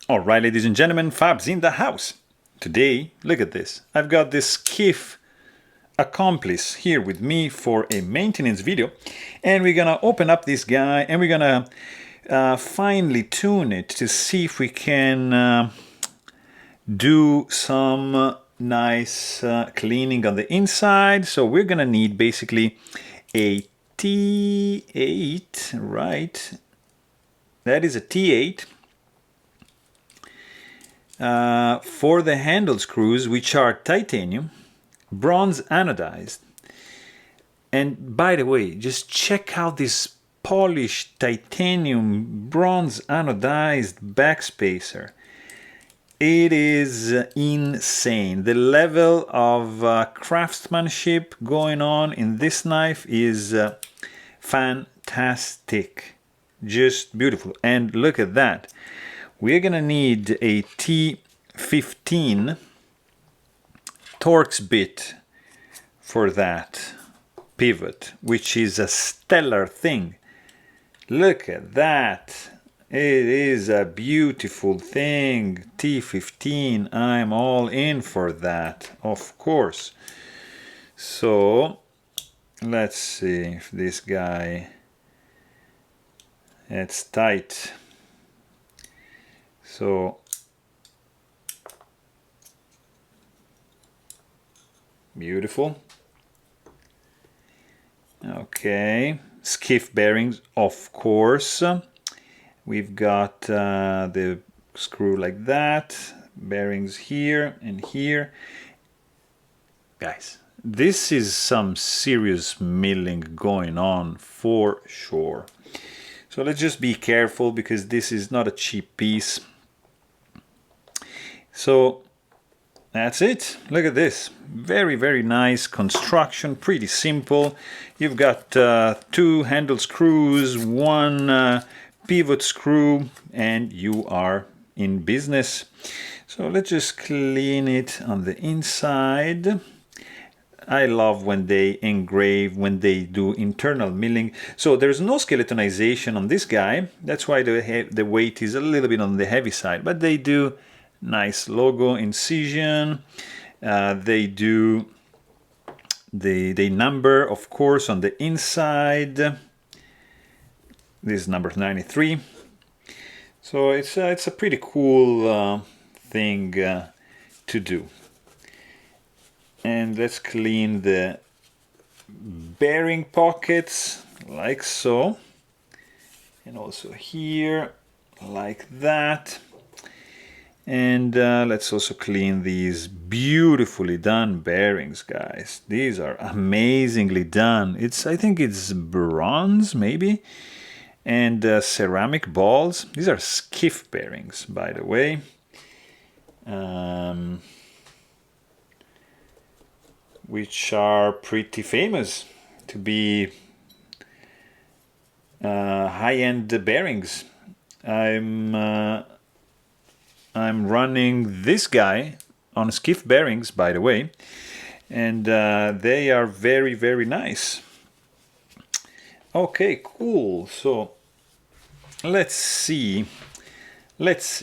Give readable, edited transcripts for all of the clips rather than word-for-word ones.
Alright, ladies and gentlemen, Fabs in the house. Today, look at this. I've got this Skiff Accomplice here with me for a maintenance video. And we're gonna open up this guy and we're gonna finely tune it to see if we can do some nice cleaning on the inside. So we're gonna need basically a T8, right? That is a T8. For the handle screws, which are titanium, bronze anodized. And by the way, just check out this polished titanium bronze anodized backspacer. It is insane. The level of craftsmanship going on in this knife is fantastic. Just beautiful. And look at that. We're gonna need a T15 Torx bit for that pivot, which is a stellar thing. Look at that. It is a beautiful thing. T15, I'm all in for that, of course. So let's see if this guy, it's tight. So beautiful. Okay, skiff bearings, of course. We've got the screw like that, bearings here and here. Guys, this is some serious milling going on for sure. So let's just be careful because this is not a cheap piece. So that's it. Look at this. Very, very nice construction. Pretty simple. You've got two handle screws, one pivot screw, and you are in business. So let's just clean it on the inside. I love when they engrave, when they do internal milling. So there's no skeletonization on this guy. That's why the weight is a little bit on the heavy side. But they do nice logo incision. They do the number, of course, on the inside. This is number 93. So it's a pretty cool thing to do. And let's clean the bearing pockets like so. And also here like that. And let's also clean these beautifully done bearings, guys. These are amazingly done. I think it's bronze, maybe. And ceramic balls. These are skiff bearings, by the way. Which are pretty famous to be high-end bearings. I'm running this guy on skiff bearings, by the way, and they are very, very nice. Okay, cool. So let's see. Let's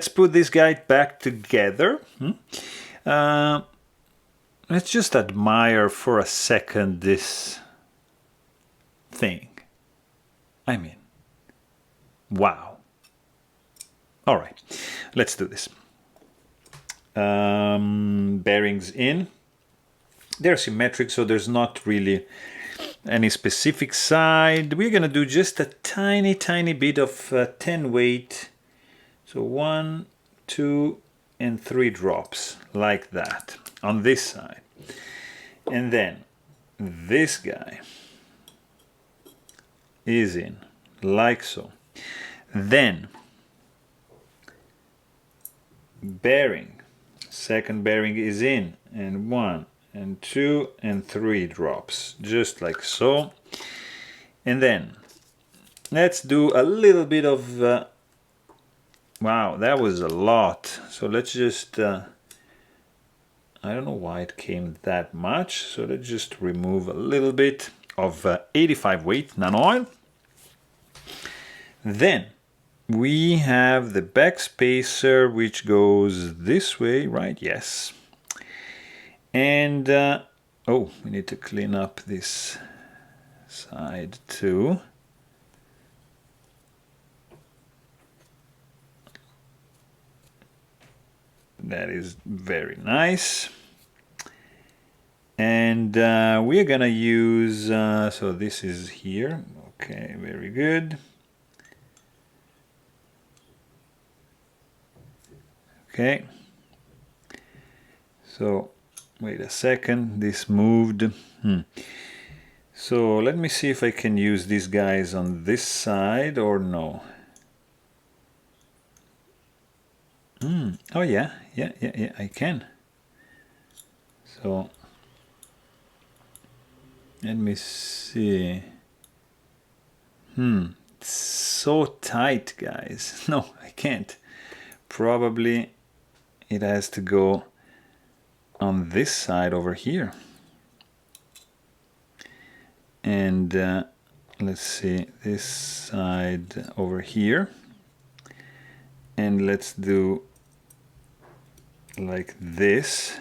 put this guy back together. Let's just admire for a second this thing. I mean, wow. All right, let's do this. Bearings in. They're symmetric, so there's not really any specific side. We're gonna do just a tiny, tiny bit of 10 weight. So 1, 2, and 3 drops like that on this side. And then this guy is in like so. Then bearing, second bearing is in, and 1 and 2 and 3 drops just like so. And then let's do a little bit of wow, that was a lot. So let's just I don't know why it came that much, so let's just remove a little bit of 85 weight nano oil. Then we have the back spacer, which goes this way, right? Yes. And oh, we need to clean up this side too. That is very nice. And we're gonna use, so this is here. Okay, very good. Okay. So, wait a second, this moved. So let me see if I can use these guys on this side or no. Oh yeah, I can. So let me see. It's so tight, guys. No, I can't. Probably it has to go on this side over here. And let's see, this side over here. And let's do like this.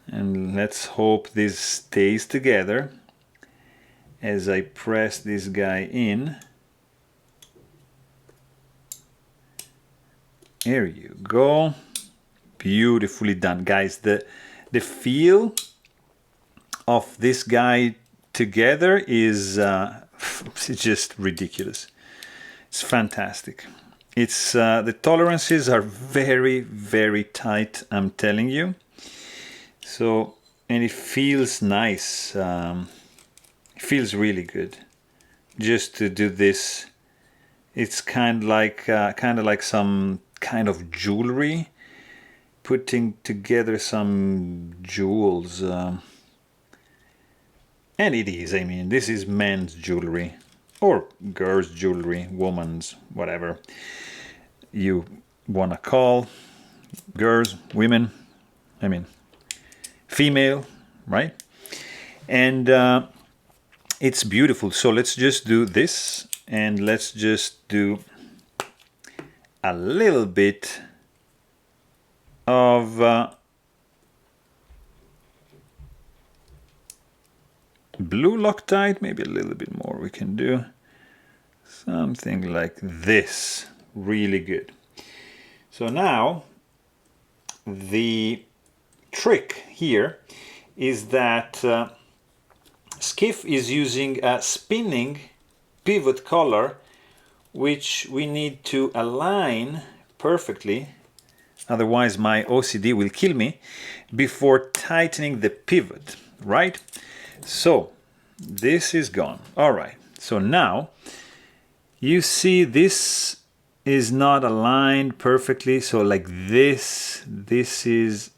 And let's hope this stays together as I press this guy in. There you go. Beautifully done, guys. The feel of this guy together is it's just ridiculous. It's fantastic. It's the tolerances are very, very tight, I'm telling you. So, and it feels nice. It feels really good just to do this. It's kind of like some kind of jewelry, putting together some jewels. And it is, I mean, this is men's jewelry or girls' jewelry, women's, whatever you wanna call, girls, women, I mean, female, right? And it's beautiful. So let's just do this, and let's just do a little bit of blue Loctite, maybe a little bit more we can do. Something like this, really good. So now the trick here is that Skiff is using a spinning pivot collar, which we need to align perfectly, otherwise my OCD will kill me, before tightening the pivot, right? So this is gone. All right, so now you see this is not aligned perfectly. So like this is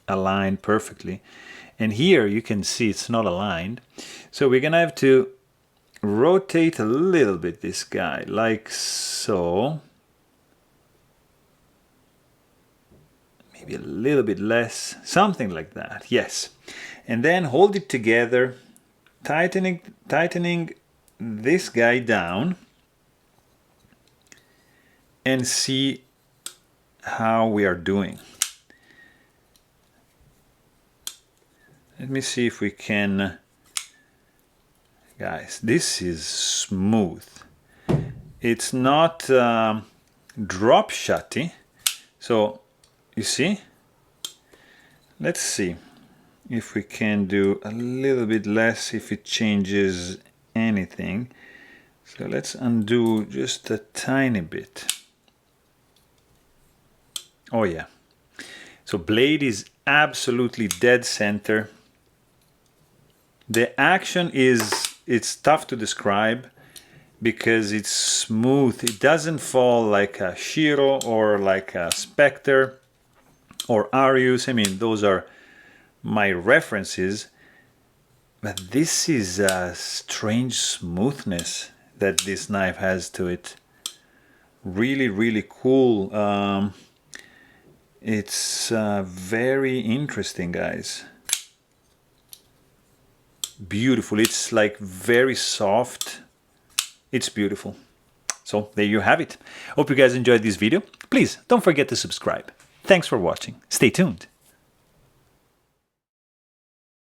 aligned perfectly. And here you can see it's not aligned. So we're gonna have to rotate a little bit this guy, like so. Maybe a little bit less, something like that, yes. And then hold it together, tightening this guy down, and see how we are doing. Let me see if we can, guys, this is smooth. It's not drop shotty, so you see, let's see if we can do a little bit less, if it changes anything. So let's undo just a tiny bit. Oh yeah, so blade is absolutely dead center. The action is, it's tough to describe because it's smooth. It doesn't fall like a Shiro or like a Spectre or Arius. I mean, those are my references. But this is a strange smoothness that this knife has to it. Really, really cool. It's very interesting, guys. Beautiful. It's like very soft. It's beautiful. So there you have it. Hope you guys enjoyed this video. Please don't forget to subscribe. Thanks for watching. Stay tuned.